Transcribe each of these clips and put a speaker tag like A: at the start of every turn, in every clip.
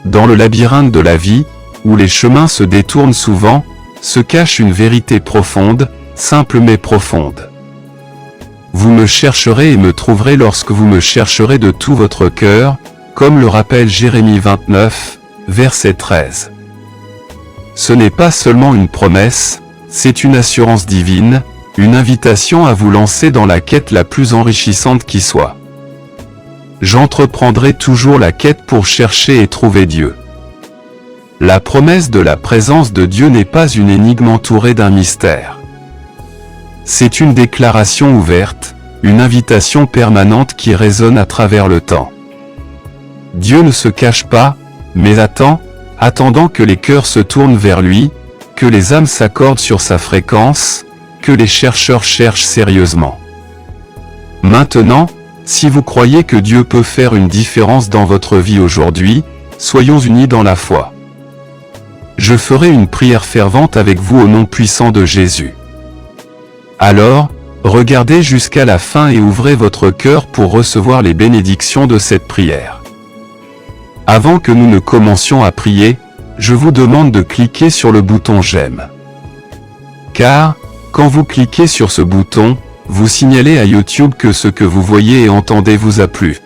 A: dans le labyrinthe de la vie, où les chemins se détournent souvent, se cache une vérité profonde, simple mais profonde. Vous me chercherez et me trouverez lorsque vous me chercherez de tout votre cœur, comme le rappelle Jérémie 29, verset 13. Ce n'est pas seulement une promesse, c'est une assurance divine, une invitation à vous lancer dans la quête la plus enrichissante qui soit. J'entreprendrai toujours la quête pour chercher et trouver Dieu. La promesse de la présence de Dieu n'est pas une énigme entourée d'un mystère. C'est une déclaration ouverte, une invitation permanente qui résonne à travers le temps. Dieu ne se cache pas, mais attendant que les cœurs se tournent vers lui, que les âmes s'accordent sur sa fréquence, que les chercheurs cherchent sérieusement. Maintenant, si vous croyez que Dieu peut faire une différence dans votre vie aujourd'hui, soyons unis dans la foi. Je ferai une prière fervente avec vous au nom puissant de Jésus. Alors, regardez jusqu'à la fin et ouvrez votre cœur pour recevoir les bénédictions de cette prière. Avant que nous ne commencions à prier, je vous demande de cliquer sur le bouton j'aime. Car, quand vous cliquez sur ce bouton, vous signalez à YouTube que ce que vous voyez et entendez vous a plu.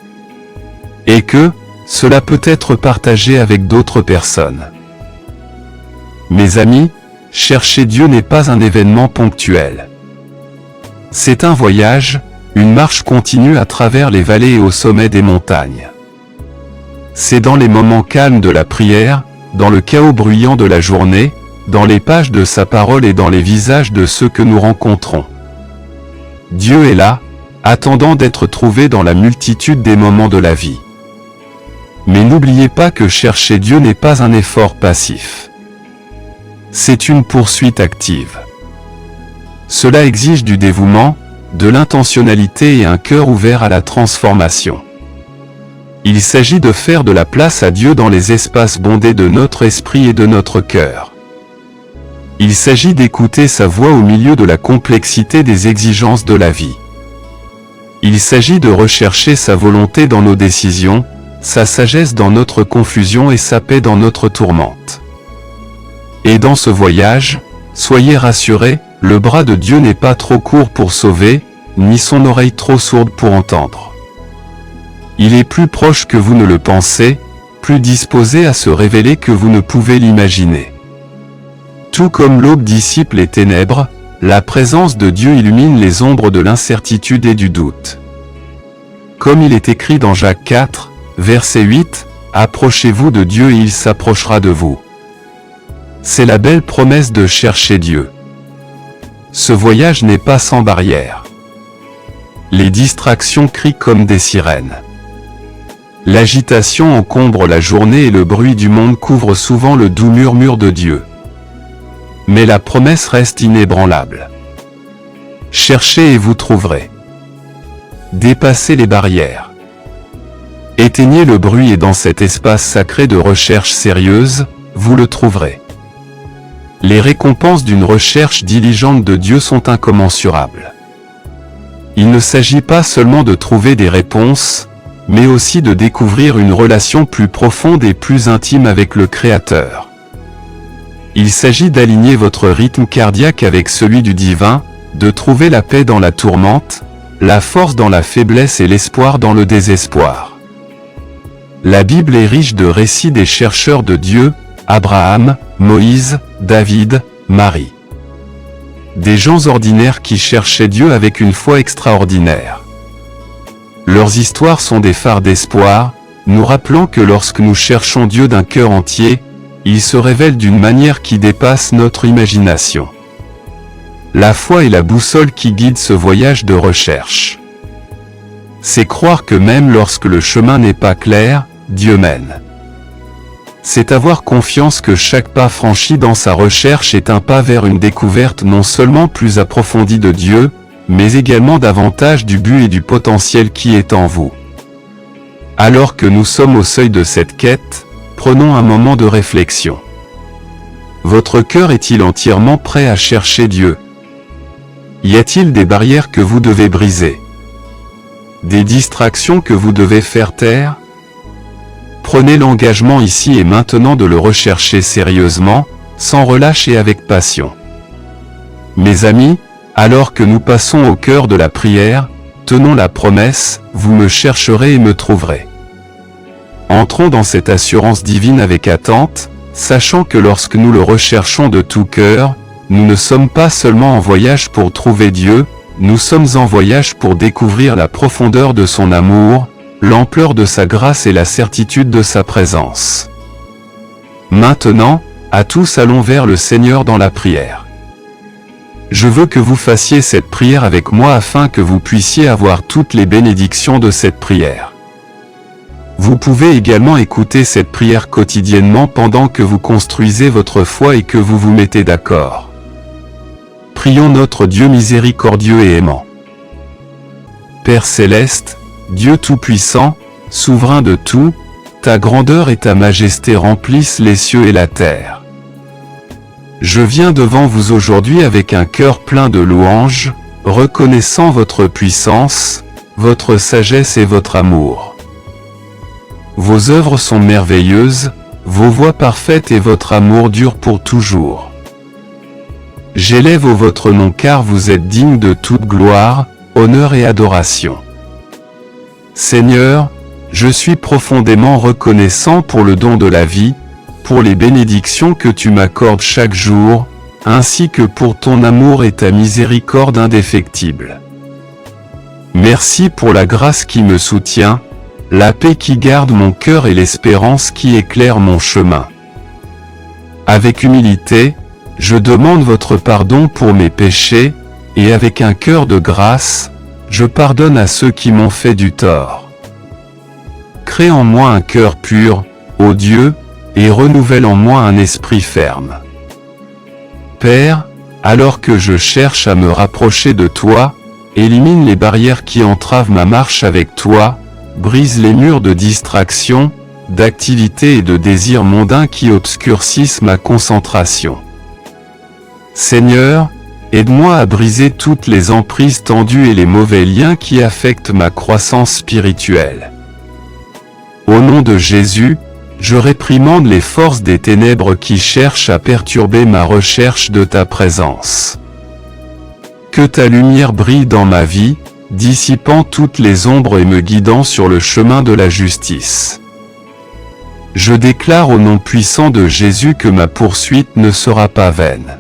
A: Et que, cela peut être partagé avec d'autres personnes. Mes amis, chercher Dieu n'est pas un événement ponctuel. C'est un voyage, une marche continue à travers les vallées et au sommet des montagnes. C'est dans les moments calmes de la prière, dans le chaos bruyant de la journée, dans les pages de sa parole et dans les visages de ceux que nous rencontrons. Dieu est là, attendant d'être trouvé dans la multitude des moments de la vie. Mais n'oubliez pas que chercher Dieu n'est pas un effort passif. C'est une poursuite active. Cela exige du dévouement, de l'intentionnalité et un cœur ouvert à la transformation. Il s'agit de faire de la place à Dieu dans les espaces bondés de notre esprit et de notre cœur. Il s'agit d'écouter sa voix au milieu de la complexité des exigences de la vie. Il s'agit de rechercher sa volonté dans nos décisions, sa sagesse dans notre confusion et sa paix dans notre tourmente. Et dans ce voyage, soyez rassurés, le bras de Dieu n'est pas trop court pour sauver, ni son oreille trop sourde pour entendre. Il est plus proche que vous ne le pensez, plus disposé à se révéler que vous ne pouvez l'imaginer. Tout comme l'aube dissipe les ténèbres, la présence de Dieu illumine les ombres de l'incertitude et du doute. Comme il est écrit dans Jacques 4, verset 8, « Approchez-vous de Dieu et il s'approchera de vous ». C'est la belle promesse de chercher Dieu. Ce voyage n'est pas sans barrière. Les distractions crient comme des sirènes. L'agitation encombre la journée et le bruit du monde couvre souvent le doux murmure de Dieu. Mais la promesse reste inébranlable. Cherchez et vous trouverez. Dépassez les barrières. Éteignez le bruit et dans cet espace sacré de recherche sérieuse, vous le trouverez. Les récompenses d'une recherche diligente de Dieu sont incommensurables. Il ne s'agit pas seulement de trouver des réponses, mais aussi de découvrir une relation plus profonde et plus intime avec le Créateur. Il s'agit d'aligner votre rythme cardiaque avec celui du divin, de trouver la paix dans la tourmente, la force dans la faiblesse et l'espoir dans le désespoir. La Bible est riche de récits des chercheurs de Dieu, Abraham, Moïse, David, Marie. Des gens ordinaires qui cherchaient Dieu avec une foi extraordinaire. Leurs histoires sont des phares d'espoir, nous rappelant que lorsque nous cherchons Dieu d'un cœur entier, il se révèle d'une manière qui dépasse notre imagination. La foi est la boussole qui guide ce voyage de recherche. C'est croire que même lorsque le chemin n'est pas clair, Dieu mène. C'est avoir confiance que chaque pas franchi dans sa recherche est un pas vers une découverte non seulement plus approfondie de Dieu, mais également davantage du but et du potentiel qui est en vous. Alors que nous sommes au seuil de cette quête, prenons un moment de réflexion. Votre cœur est-il entièrement prêt à chercher Dieu? Y a-t-il des barrières que vous devez briser? Des distractions que vous devez faire taire? Prenez l'engagement ici et maintenant de le rechercher sérieusement, sans relâche et avec passion. Mes amis, alors que nous passons au cœur de la prière, tenons la promesse, vous me chercherez et me trouverez. Entrons dans cette assurance divine avec attente, sachant que lorsque nous le recherchons de tout cœur, nous ne sommes pas seulement en voyage pour trouver Dieu, nous sommes en voyage pour découvrir la profondeur de son amour, l'ampleur de sa grâce et la certitude de sa présence. Maintenant, à tous allons vers le Seigneur dans la prière. Je veux que vous fassiez cette prière avec moi afin que vous puissiez avoir toutes les bénédictions de cette prière. Vous pouvez également écouter cette prière quotidiennement pendant que vous construisez votre foi et que vous vous mettez d'accord. Prions notre Dieu miséricordieux et aimant. Père céleste, Dieu tout-puissant, souverain de tout, ta grandeur et ta majesté remplissent les cieux et la terre. Je viens devant vous aujourd'hui avec un cœur plein de louanges, reconnaissant votre puissance, votre sagesse et votre amour. Vos œuvres sont merveilleuses, vos voies parfaites et votre amour dure pour toujours. J'élève votre nom car vous êtes digne de toute gloire, honneur et adoration. Seigneur, je suis profondément reconnaissant pour le don de la vie, pour les bénédictions que tu m'accordes chaque jour, ainsi que pour ton amour et ta miséricorde indéfectible. Merci pour la grâce qui me soutient, la paix qui garde mon cœur et l'espérance qui éclaire mon chemin. Avec humilité, je demande votre pardon pour mes péchés, et avec un cœur de grâce, je pardonne à ceux qui m'ont fait du tort. Crée en moi un cœur pur, ô Dieu, et renouvelle en moi un esprit ferme. Père, alors que je cherche à me rapprocher de toi, élimine les barrières qui entravent ma marche avec toi, brise les murs de distraction, d'activité et de désirs mondains qui obscurcissent ma concentration. Seigneur, aide-moi à briser toutes les emprises tendues et les mauvais liens qui affectent ma croissance spirituelle. Au nom de Jésus, je réprimande les forces des ténèbres qui cherchent à perturber ma recherche de ta présence. Que ta lumière brille dans ma vie, dissipant toutes les ombres et me guidant sur le chemin de la justice. Je déclare au nom puissant de Jésus que ma poursuite ne sera pas vaine.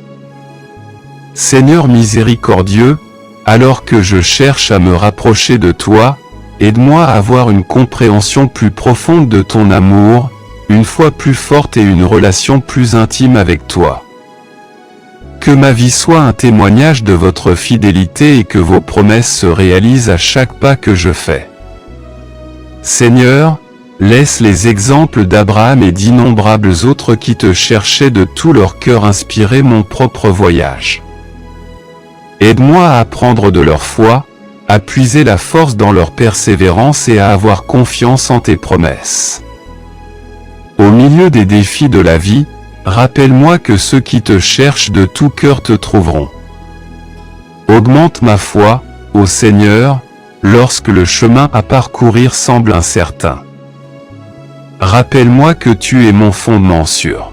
A: Seigneur miséricordieux, alors que je cherche à me rapprocher de toi, aide-moi à avoir une compréhension plus profonde de ton amour, une foi plus forte et une relation plus intime avec toi. Que ma vie soit un témoignage de votre fidélité et que vos promesses se réalisent à chaque pas que je fais. Seigneur, laisse les exemples d'Abraham et d'innombrables autres qui te cherchaient de tout leur cœur inspirer mon propre voyage. Aide-moi à apprendre de leur foi, à puiser la force dans leur persévérance et à avoir confiance en tes promesses. Au milieu des défis de la vie, rappelle-moi que ceux qui te cherchent de tout cœur te trouveront. Augmente ma foi, ô Seigneur, lorsque le chemin à parcourir semble incertain. Rappelle-moi que tu es mon fondement sûr.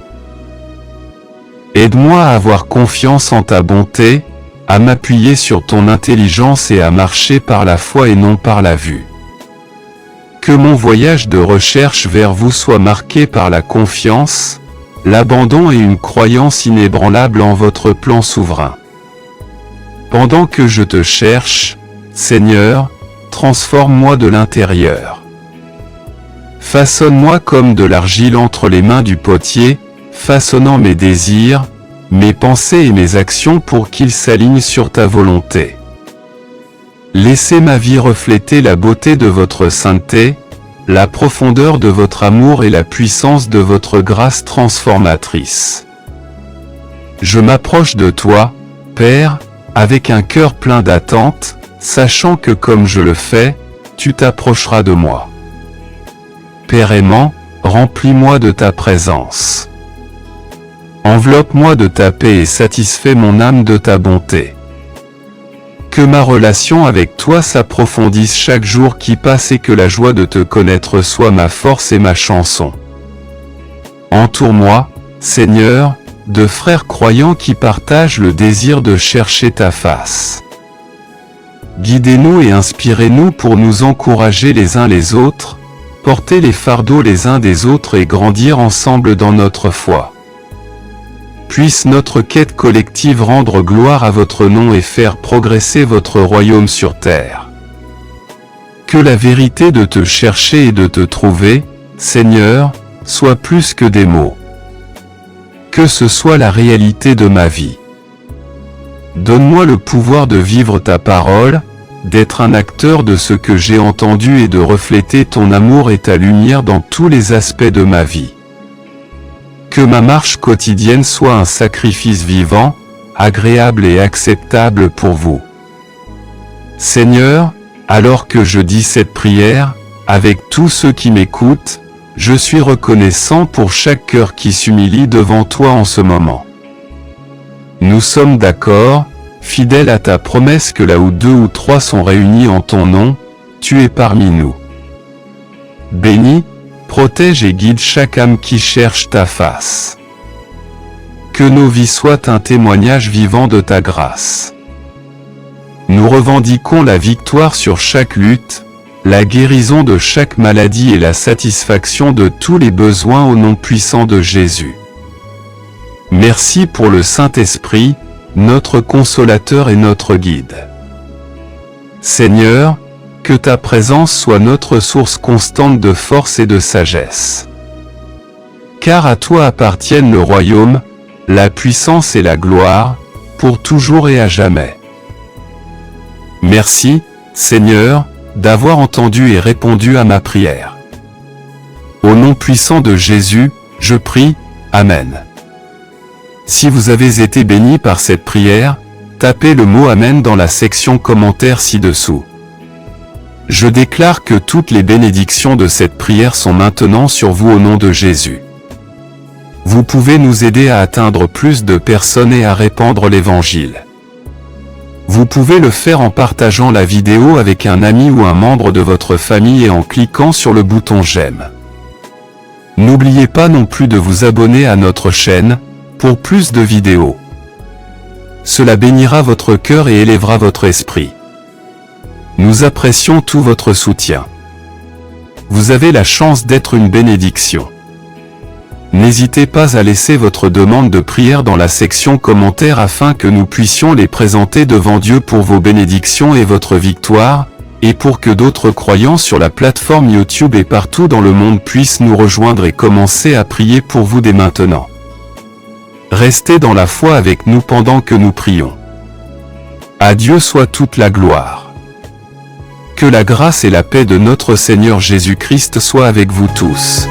A: Aide-moi à avoir confiance en ta bonté, à m'appuyer sur ton intelligence et à marcher par la foi et non par la vue. Que mon voyage de recherche vers vous soit marqué par la confiance, l'abandon et une croyance inébranlable en votre plan souverain. Pendant que je te cherche, Seigneur, transforme-moi de l'intérieur. Façonne-moi comme de l'argile entre les mains du potier, façonnant mes désirs, mes pensées et mes actions pour qu'ils s'alignent sur ta volonté. Laissez ma vie refléter la beauté de votre sainteté, la profondeur de votre amour et la puissance de votre grâce transformatrice. Je m'approche de toi, Père, avec un cœur plein d'attente, sachant que comme je le fais, tu t'approcheras de moi. Père aimant, remplis-moi de ta présence. Enveloppe-moi de ta paix et satisfais mon âme de ta bonté. Que ma relation avec toi s'approfondisse chaque jour qui passe et que la joie de te connaître soit ma force et ma chanson. Entoure-moi, Seigneur, de frères croyants qui partagent le désir de chercher ta face. Guidez-nous et inspirez-nous pour nous encourager les uns les autres, porter les fardeaux les uns des autres et grandir ensemble dans notre foi. Puisse notre quête collective rendre gloire à votre nom et faire progresser votre royaume sur terre. Que la vérité de te chercher et de te trouver, Seigneur, soit plus que des mots. Que ce soit la réalité de ma vie. Donne-moi le pouvoir de vivre ta parole, d'être un acteur de ce que j'ai entendu et de refléter ton amour et ta lumière dans tous les aspects de ma vie. Que ma marche quotidienne soit un sacrifice vivant, agréable et acceptable pour vous. Seigneur, alors que je dis cette prière, avec tous ceux qui m'écoutent, je suis reconnaissant pour chaque cœur qui s'humilie devant toi en ce moment. Nous sommes d'accord, fidèles à ta promesse que là où 2 ou 3 sont réunis en ton nom, tu es parmi nous. Bénis, protège et guide chaque âme qui cherche ta face. Que nos vies soient un témoignage vivant de ta grâce. Nous revendiquons la victoire sur chaque lutte, la guérison de chaque maladie et la satisfaction de tous les besoins au nom puissant de Jésus. Merci pour le Saint-Esprit, notre consolateur et notre guide. Seigneur, que ta présence soit notre source constante de force et de sagesse. Car à toi appartiennent le royaume, la puissance et la gloire, pour toujours et à jamais. Merci, Seigneur, d'avoir entendu et répondu à ma prière. Au nom puissant de Jésus, je prie, Amen. Si vous avez été béni par cette prière, tapez le mot Amen dans la section commentaires ci-dessous. Je déclare que toutes les bénédictions de cette prière sont maintenant sur vous au nom de Jésus. Vous pouvez nous aider à atteindre plus de personnes et à répandre l'Évangile. Vous pouvez le faire en partageant la vidéo avec un ami ou un membre de votre famille et en cliquant sur le bouton j'aime. N'oubliez pas non plus de vous abonner à notre chaîne, pour plus de vidéos. Cela bénira votre cœur et élèvera votre esprit. Nous apprécions tout votre soutien. Vous avez la chance d'être une bénédiction. N'hésitez pas à laisser votre demande de prière dans la section commentaires afin que nous puissions les présenter devant Dieu pour vos bénédictions et votre victoire, et pour que d'autres croyants sur la plateforme YouTube et partout dans le monde puissent nous rejoindre et commencer à prier pour vous dès maintenant. Restez dans la foi avec nous pendant que nous prions. À Dieu soit toute la gloire. Que la grâce et la paix de notre Seigneur Jésus-Christ soient avec vous tous.